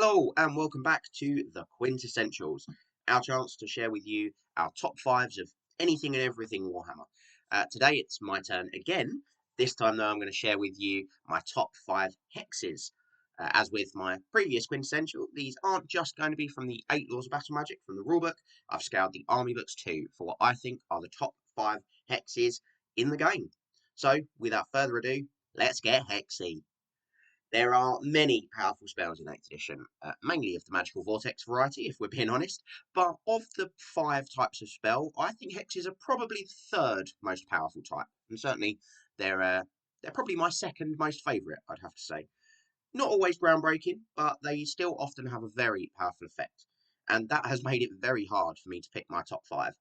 Hello and welcome back to the Quint-essentials, our chance to share with you our top fives of anything and everything Warhammer. Today it's my turn again. This time though I'm going to share with you my top five hexes. As with my previous Quint-essential, these aren't just going to be from the 8 Laws of Battle Magic from the rulebook. I've scoured the army books too for what I think are the top 5 hexes in the game. So without further ado, let's get hexy. There are many powerful spells in 8th edition, mainly of the magical vortex variety, if we're being honest. But of the 5 types of spell, I think hexes are probably the 3rd most powerful type, and certainly they're probably my 2nd most favourite, I'd have to say. Not always groundbreaking, but they still often have a very powerful effect, and that has made it very hard for me to pick my top 5.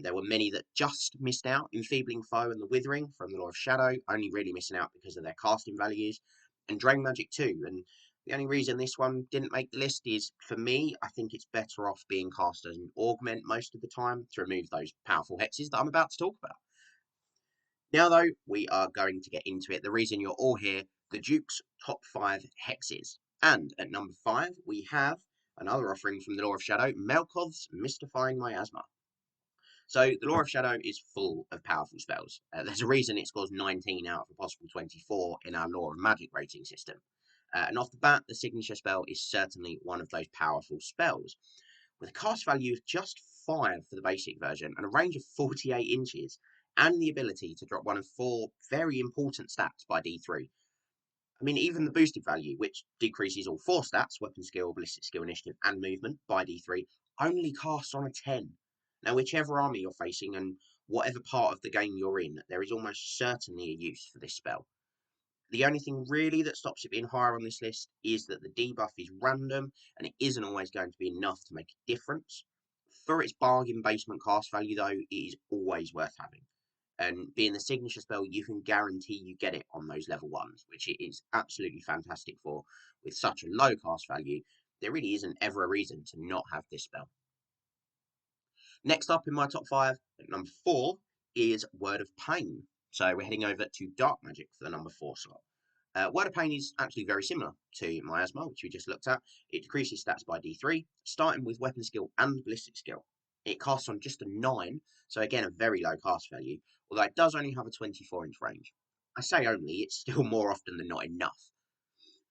There were many that just missed out: Enfeebling Foe and the Withering from the Law of Shadow, only really missing out because of their casting values, and Drain Magic too. And the only reason this one didn't make the list is, for me, I think it's better off being cast as an augment most of the time to remove those powerful hexes that I'm about to talk about. Now, though, we are going to get into it. The reason you're all here, the Duke's top 5 hexes. And at number 5, we have another offering from the Law of Shadow, Melkoth's Mystifying Miasma. So the Law of Shadow is full of powerful spells. There's a reason it scores 19 out of a possible 24 in our Law of Magic rating system. And off the bat, the signature spell is certainly one of those powerful spells. With a cast value of just 5 for the basic version and a range of 48 inches, and the ability to drop one of 4 very important stats by D3. I mean, even the boosted value, which decreases all 4 stats, weapon skill, ballistic skill, initiative, and movement by D3, only casts on a 10. Now, whichever army you're facing and whatever part of the game you're in, there is almost certainly a use for this spell. The only thing really that stops it being higher on this list is that the debuff is random and it isn't always going to be enough to make a difference. For its bargain basement cast value, though, it is always worth having. And being the signature spell, you can guarantee you get it on those level 1s, which it is absolutely fantastic for. With such a low cast value, there really isn't ever a reason to not have this spell. Next up in my top 5, at number 4, is Word of Pain. So we're heading over to Dark Magic for the number 4 slot. Word of Pain is actually very similar to Miasma, which we just looked at. It decreases stats by D3, starting with weapon skill and ballistic skill. It casts on just a 9, so again a very low cast value, although it does only have a 24-inch range. I say only, it's still more often than not enough.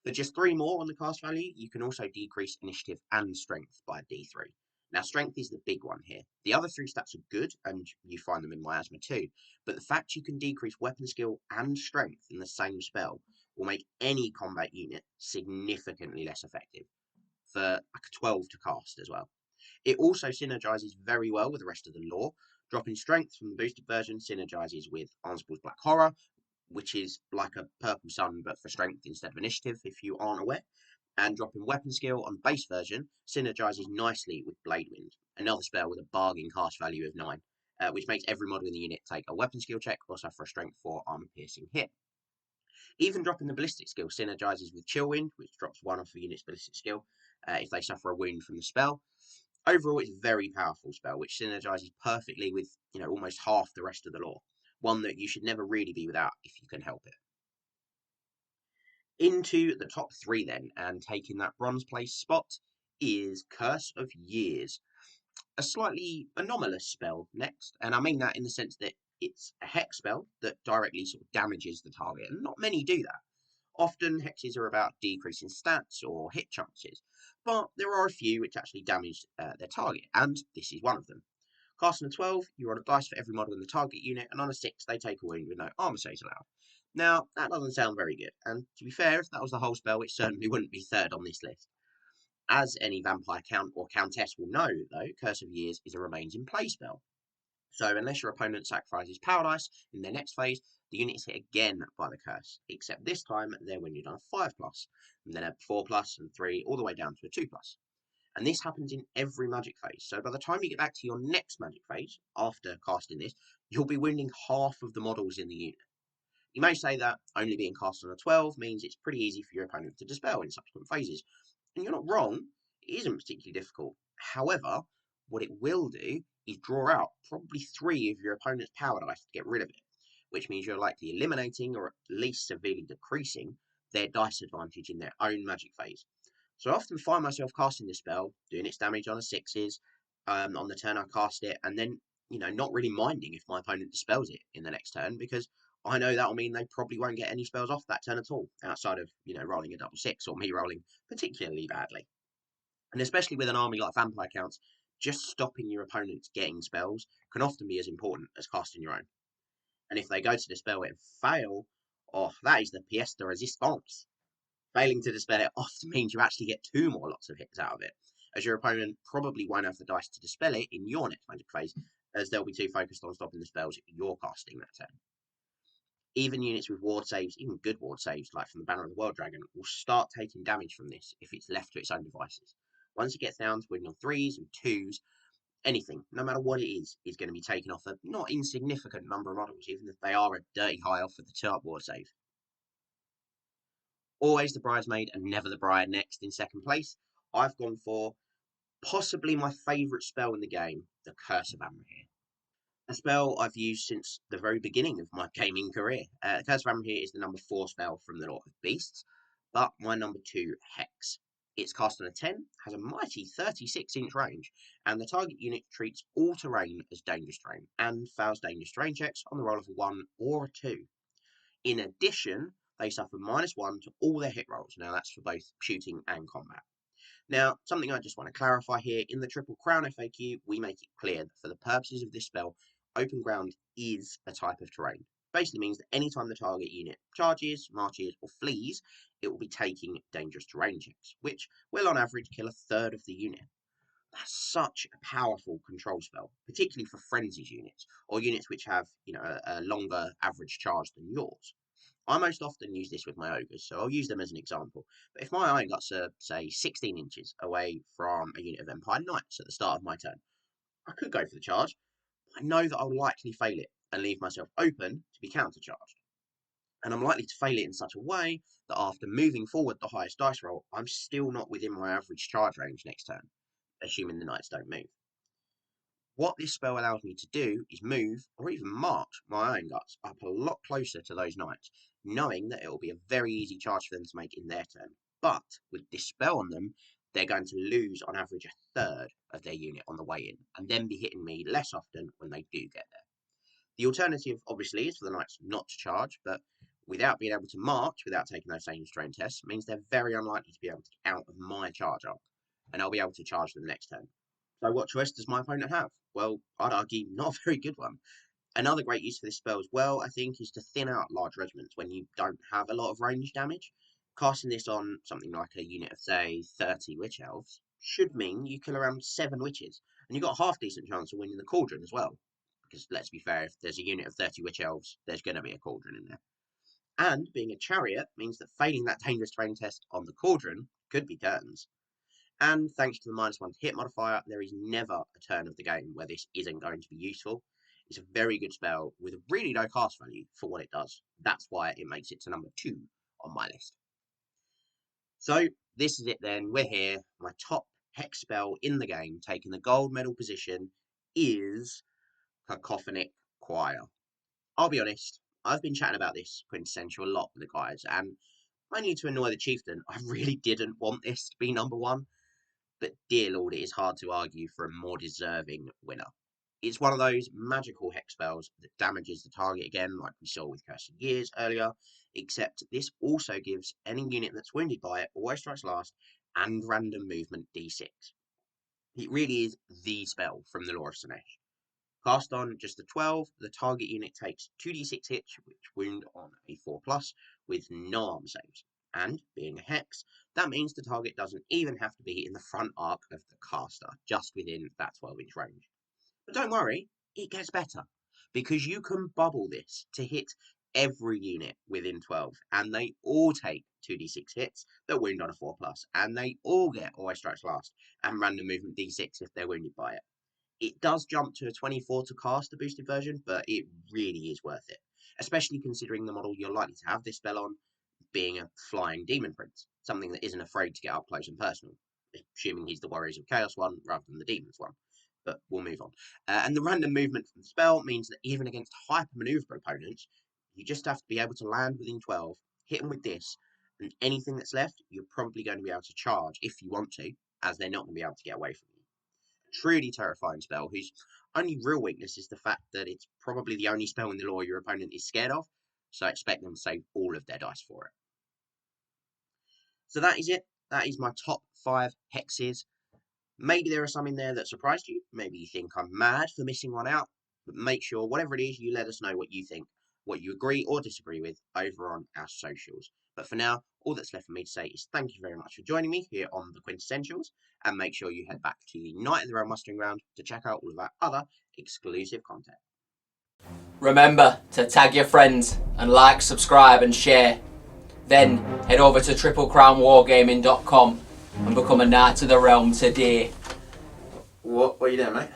For just 3 more on the cast value, you can also decrease initiative and strength by D3. Now, strength is the big one here. The other 3 stats are good, and you find them in Miasma too, but the fact you can decrease weapon skill and strength in the same spell will make any combat unit significantly less effective, for like a 12 to cast as well. It also synergizes very well with the rest of the lore. Dropping strength from the boosted version synergizes with Ansible's Black Horror, which is like a purple sun but for strength instead of initiative, if you aren't aware. And dropping weapon skill on the base version synergizes nicely with Blade Wind, another spell with a bargain cast value of 9, which makes every model in the unit take a weapon skill check or suffer a strength 4 armor piercing hit. Even dropping the ballistic skill synergizes with Chill Wind, which drops 1 off a unit's ballistic skill if they suffer a wound from the spell. Overall, it's a very powerful spell, which synergizes perfectly with, almost half the rest of the lore. One that you should never really be without if you can help it. Into the top 3 then, and taking that bronze place spot is Curse of Years. A slightly anomalous spell next, and I mean that in the sense that it's a hex spell that directly sort of damages the target, and not many do that. Often hexes are about decreasing stats or hit chances, but there are a few which actually damage their target, and this is one of them. Casting a 12, you roll a dice for every model in the target unit, and on a 6, they take a wound with no armor saves allowed. Now, that doesn't sound very good, and to be fair, if that was the whole spell, it certainly wouldn't be 3rd on this list. As any vampire count or countess will know, though, Curse of Years is a remains in play spell. So unless your opponent sacrifices power dice in their next phase, the unit is hit again by the curse, except this time they're winded on a 5+, and then a 4+, and 3, all the way down to a 2+. And this happens in every magic phase, so by the time you get back to your next magic phase, after casting this, you'll be wounding half of the models in the unit. You may say that only being cast on a 12 means it's pretty easy for your opponent to dispel in subsequent phases, and you're not wrong, it isn't particularly difficult. However, what it will do is draw out probably 3 of your opponent's power dice to get rid of it, which means you're likely eliminating or at least severely decreasing their dice advantage in their own magic phase. So I often find myself casting this spell, doing its damage on a 6s, on the turn I cast it, and then, not really minding if my opponent dispels it in the next turn, because I know that'll mean they probably won't get any spells off that turn at all, outside of, rolling a double 6 or me rolling particularly badly. And especially with an army like Vampire Counts, just stopping your opponents getting spells can often be as important as casting your own. And if they go to dispel it and fail, oh, that is the pièce de résistance. Failing to dispel it often means you actually get 2 more lots of hits out of it, as your opponent probably won't have the dice to dispel it in your next magic phase, as they'll be too focused on stopping the spells you're casting that turn. Even units with ward saves, even good ward saves, like from the Banner of the World Dragon, will start taking damage from this if it's left to its own devices. Once it gets down to winning on 3s and 2s, anything, no matter what it is going to be taken off a not insignificant number of models, even if they are a dirty high off for the 2-up ward save. Always the bridesmaid and never the bride next in second place. I've gone for possibly my favourite spell in the game, the Curse of Amrahir. A spell I've used since the very beginning of my gaming career. Curse of Amrahir is the number 4 spell from the Lord of Beasts, but my number 2 Hex. It's cast on a 10, has a mighty 36-inch range, and the target unit treats all terrain as dangerous terrain, and fails dangerous terrain checks on the roll of a 1 or a 2. In addition, they suffer -1 to all their hit rolls. Now that's for both shooting and combat. Now, something I just want to clarify here, in the Triple Crown FAQ, we make it clear that for the purposes of this spell, open ground is a type of terrain. Basically means that anytime the target unit charges, marches, or flees, it will be taking dangerous terrain checks, which will on average kill a third of the unit. That's such a powerful control spell, particularly for frenzies units, or units which have, a longer average charge than yours. I most often use this with my ogres, so I'll use them as an example. But if my iron guts are, say, 16 inches away from a unit of Empire Knights at the start of my turn, I could go for the charge, but I know that I'll likely fail it and leave myself open to be countercharged. And I'm likely to fail it in such a way that after moving forward the highest dice roll, I'm still not within my average charge range next turn, assuming the knights don't move. What this spell allows me to do is move, or even march, my iron guts up a lot closer to those knights, knowing that it will be a very easy charge for them to make in their turn. But with this spell on them, they're going to lose on average a third of their unit on the way in, and then be hitting me less often when they do get there. The alternative, obviously, is for the knights not to charge, but without being able to march, without taking those same strain tests, means they're very unlikely to be able to get out of my charge arc, and I'll be able to charge them next turn. So what choice does my opponent have? Well, I'd argue not a very good one. Another great use for this spell as well, I think, is to thin out large regiments when you don't have a lot of range damage. Casting this on something like a unit of, say, 30 Witch Elves should mean you kill around 7 witches, and you've got a half decent chance of winning the Cauldron as well. Because let's be fair, if there's a unit of 30 Witch Elves, there's going to be a Cauldron in there. And being a chariot means that failing that dangerous terrain test on the Cauldron could be curtains. And thanks to the -1 hit modifier, there is never a turn of the game where this isn't going to be useful. It's a very good spell with a really low cast value for what it does. That's why it makes it to number 2 on my list. So this is it then. We're here. My top hex spell in the game, taking the gold medal position, is Cacophonic Choir. I'll be honest, I've been chatting about this Quint-essential a lot with the guys, and mainly to annoy the chieftain, I really didn't want this to be number 1. But dear lord, it is hard to argue for a more deserving winner. It's one of those magical hex spells that damages the target again, like we saw with Curse of Years earlier, except this also gives any unit that's wounded by it always strikes last and random movement d6. It really is the spell from the Lore of Slaanesh. Cast on just a 12, the target unit takes 2d6 hits, which wound on a 4+, with no arm saves. And, being a hex, that means the target doesn't even have to be in the front arc of the caster, just within that 12-inch range. But don't worry, it gets better, because you can bubble this to hit every unit within 12, and they all take 2d6 hits that wound on a 4+, and they all get Always Strikes Last, and random movement d6 if they're wounded by it. It does jump to a 24 to cast the boosted version, but it really is worth it, especially considering the model you're likely to have this spell on being a flying demon prince, something that isn't afraid to get up close and personal, assuming he's the Warriors of Chaos one rather than the Demons one. But we'll move on. And the random movement from the spell means that even against hyper-maneuver opponents, you just have to be able to land within 12, hit them with this, And anything that's left, you're probably going to be able to charge if you want to, as they're not going to be able to get away from you. Truly terrifying spell, whose only real weakness is the fact that it's probably the only spell in the lore your opponent is scared of, so expect them to save all of their dice for it. So that is it. That is my top 5 hexes. Maybe there are some in there that surprised you. Maybe you think I'm mad for missing one out. But make sure, whatever it is, you let us know what you think, what you agree or disagree with over on our socials. But for now, all that's left for me to say is thank you very much for joining me here on the Quint-essentials, and make sure you head back to the Night of the Realm Mustering Ground to check out all of our other exclusive content. Remember to tag your friends and like, subscribe and share. Then head over to triplecrownwargaming.com and become a Knight of the Realm today. What are you doing, mate?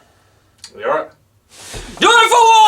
You alright? Do it for war!